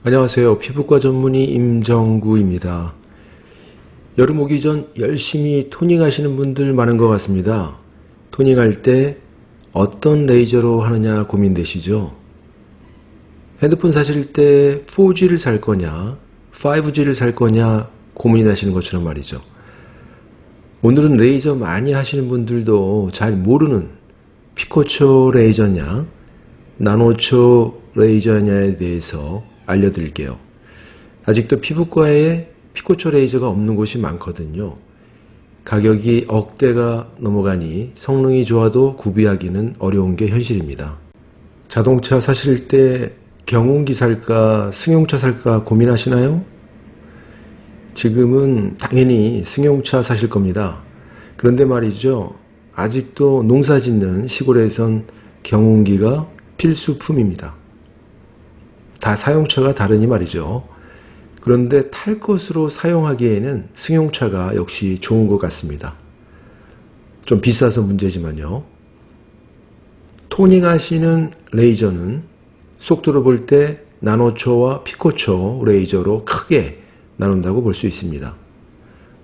안녕하세요. 피부과 전문의 임정구입니다. 여름 오기 전 열심히 토닝하시는 분들 많은 것 같습니다. 토닝할 때 어떤 레이저로 하느냐 고민되시죠? 핸드폰 사실 때 4G를 살 거냐 5G를 살 거냐 고민이 나시는 것처럼 말이죠. 오늘은 레이저 많이 하시는 분들도 잘 모르는 피코초 레이저냐 나노초 레이저냐에 대해서 알려드릴게요. 아직도 피부과에 피코초 레이저가 없는 곳이 많거든요. 가격이 억대가 넘어가니 성능이 좋아도 구비하기는 어려운 게 현실입니다. 자동차 사실 때 경운기 살까 승용차 살까 고민하시나요? 지금은 당연히 승용차 사실 겁니다. 그런데 말이죠. 아직도 농사 짓는 시골에선 경운기가 필수품입니다. 다 사용처가 다르니 말이죠. 그런데 탈 것으로 사용하기에는 승용차가 역시 좋은 것 같습니다. 좀 비싸서 문제지만요. 토닝하시는 레이저는 속도로 볼 때 나노초와 피코초 레이저로 크게 나눈다고 볼 수 있습니다.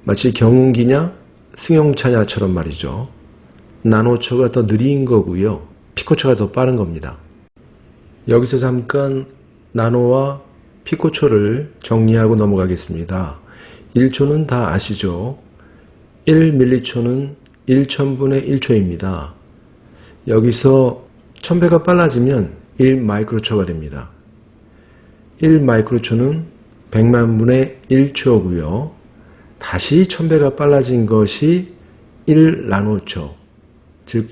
마치 경운기냐 승용차냐처럼 말이죠. 나노초가 더 느린 거고요. 피코초가 더 빠른 겁니다. 여기서 잠깐 나노와 피코초를 정리하고 넘어가겠습니다. 1초는 다 아시죠? 1밀리초는 1천분의 1초입니다. 여기서 1000배가 빨라지면 1마이크로초가 됩니다. 1마이크로초는 100만분의 1초고요. 다시 1000배가 빨라진 것이 1나노초, 즉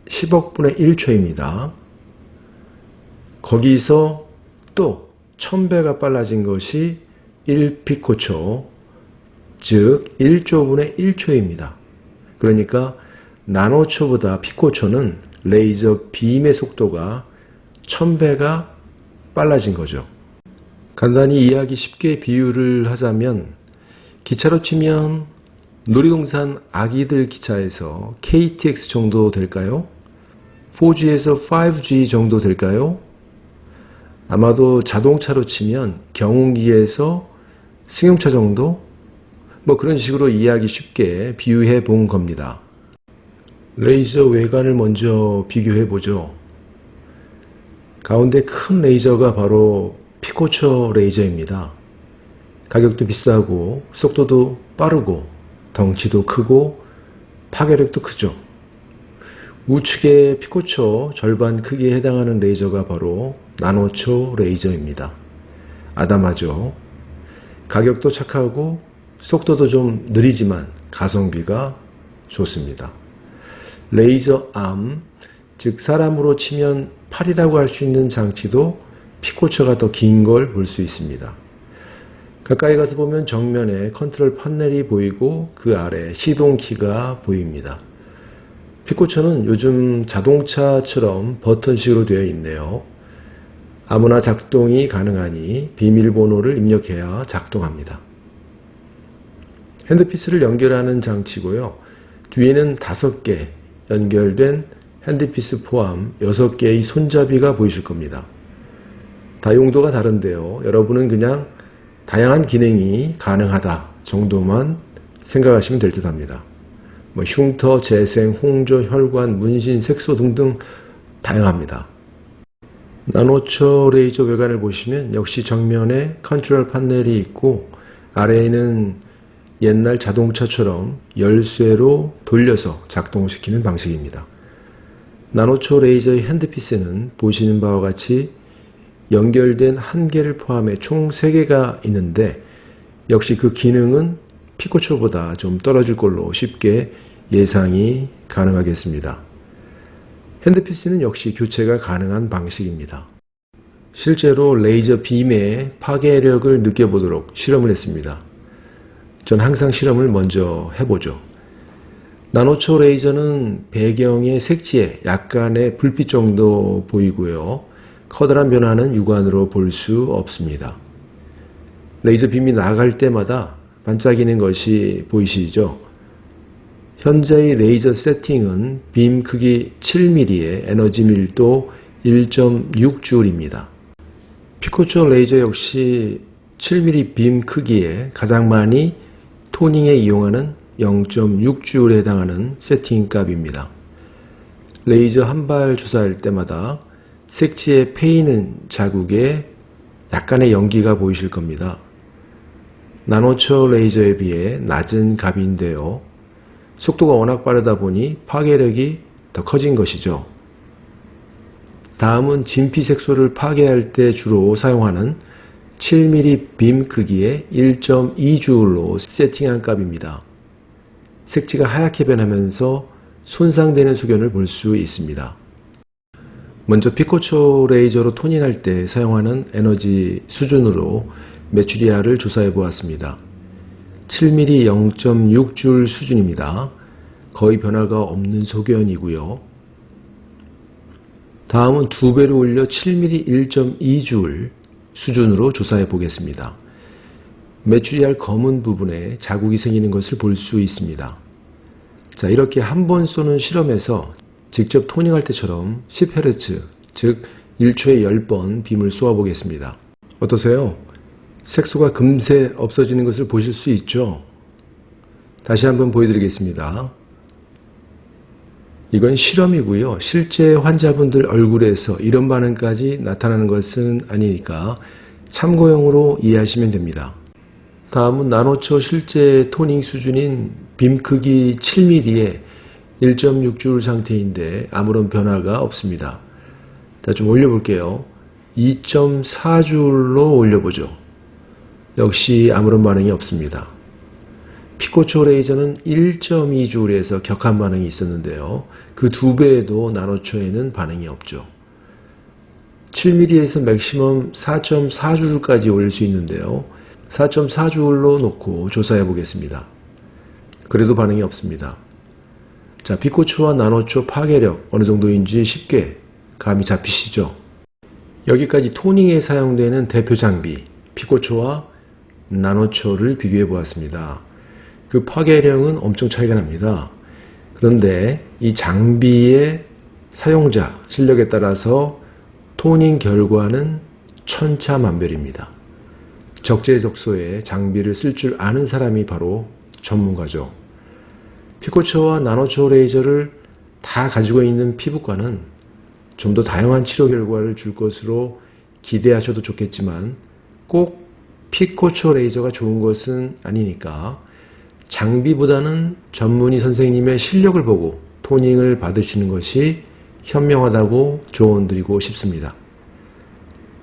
10억분의 1초입니다. 거기서 또 1000배가 빨라진 것이 1피코초, 즉 1조분의 1초입니다. 그러니까 나노초보다 피코초는 레이저 빔의 속도가 1000배가 빨라진 거죠. 간단히 이해하기 쉽게 비유를 하자면 기차로 치면 놀이동산 아기들 기차에서 KTX 정도 될까요? 4G에서 5G 정도 될까요? 아마도 자동차로 치면 경운기에서 승용차 정도? 뭐 그런 식으로 이해하기 쉽게 비유해 본 겁니다. 레이저 외관을 먼저 비교해 보죠. 가운데 큰 레이저가 바로 피코초 레이저입니다. 가격도 비싸고 속도도 빠르고 덩치도 크고 파괴력도 크죠. 우측의 피코초 절반 크기에 해당하는 레이저가 바로 나노초 레이저입니다. 아담하죠. 가격도 착하고 속도도 좀 느리지만 가성비가 좋습니다. 레이저 암, 즉 사람으로 치면 팔이라고 할 수 있는 장치도 피코초가 더 긴 걸 볼 수 있습니다. 가까이 가서 보면 정면에 컨트롤 판넬이 보이고 그 아래 시동키가 보입니다. 피코초는 요즘 자동차처럼 버튼식으로 되어 있네요. 아무나 작동이 가능하니 비밀번호를 입력해야 작동합니다. 핸드피스를 연결하는 장치고요. 뒤에는 5개 연결된 핸드피스 포함 6개의 손잡이가 보이실 겁니다. 다 용도가 다른데요. 여러분은 그냥 다양한 기능이 가능하다 정도만 생각하시면 될 듯 합니다. 흉터, 재생, 홍조, 혈관, 문신, 색소 등등 다양합니다. 나노초 레이저 외관을 보시면 역시 정면에 컨트롤 판넬이 있고 아래에는 옛날 자동차처럼 열쇠로 돌려서 작동시키는 방식입니다. 나노초 레이저의 핸드피스는 보시는 바와 같이 연결된 1개를 포함해 총 3개가 있는데 역시 그 기능은 피코초보다 좀 떨어질 걸로 쉽게 예상이 가능하겠습니다. 핸드피스는 역시 교체가 가능한 방식입니다. 실제로 레이저 빔의 파괴력을 느껴보도록 실험을 했습니다. 전 항상 실험을 먼저 해보죠. 나노초 레이저는 배경의 색지에 약간의 불빛 정도 보이고요. 커다란 변화는 육안으로 볼 수 없습니다. 레이저 빔이 나갈 때마다 반짝이는 것이 보이시죠? 현재의 레이저 세팅은 빔 크기 7mm에 에너지 밀도 1.6J입니다. 피코초 레이저 역시 7mm 빔 크기에 가장 많이 토닝에 이용하는 0.6G에 해당하는 세팅 값입니다. 레이저 한 발 주사할 때마다 색지에 패이는 자국에 약간의 연기가 보이실 겁니다. 나노초 레이저에 비해 낮은 값인데요. 속도가 워낙 빠르다 보니 파괴력이 더 커진 것이죠. 다음은 진피 색소를 파괴할 때 주로 사용하는 7mm 빔 크기의 1.2J로 세팅한 값입니다. 색지가 하얗게 변하면서 손상되는 소견을 볼 수 있습니다. 먼저 피코초 레이저로 토닝할 때 사용하는 에너지 수준으로 메추리알을 조사해 보았습니다. 7mm 0.6J 수준입니다. 거의 변화가 없는 소견이고요. 다음은 2배로 올려 7mm 1.2J 수준으로 조사해 보겠습니다. 메추리알 검은 부분에 자국이 생기는 것을 볼 수 있습니다. 자, 이렇게 한 번 쏘는 실험에서 직접 토닝할 때처럼 10Hz, 즉 1초에 10번 빔을 쏘아 보겠습니다. 어떠세요? 색소가 금세 없어지는 것을 보실 수 있죠? 다시 한번 보여드리겠습니다. 이건 실험이고요. 실제 환자분들 얼굴에서 이런 반응까지 나타나는 것은 아니니까 참고용으로 이해하시면 됩니다. 다음은 나노초 실제 토닝 수준인 빔 크기 7mm에 1.6J 상태인데 아무런 변화가 없습니다. 자, 좀 올려볼게요. 2.4J로 올려보죠. 역시 아무런 반응이 없습니다. 피코초 레이저는 1.2J에서 격한 반응이 있었는데요. 그 2배에도 나노초에는 반응이 없죠. 7mm에서 맥시멈 4.4J까지 올릴 수 있는데요. 4.4J로 놓고 조사해 보겠습니다. 그래도 반응이 없습니다. 자, 피코초와 나노초 파괴력 어느 정도인지 쉽게 감이 잡히시죠? 여기까지 토닝에 사용되는 대표 장비 피코초와 나노초를 비교해 보았습니다. 그 파괴력은 엄청 차이가 납니다. 그런데 이 장비의 사용자 실력에 따라서 토닝 결과는 천차만별입니다. 적재적소에 장비를 쓸 줄 아는 사람이 바로 전문가죠. 피코초와 나노초 레이저를 다 가지고 있는 피부과는 좀 더 다양한 치료 결과를 줄 것으로 기대하셔도 좋겠지만 꼭 피코초 레이저가 좋은 것은 아니니까 장비보다는 전문의 선생님의 실력을 보고 토닝을 받으시는 것이 현명하다고 조언드리고 싶습니다.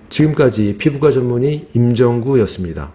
지금까지 피부과 전문의 임정구였습니다.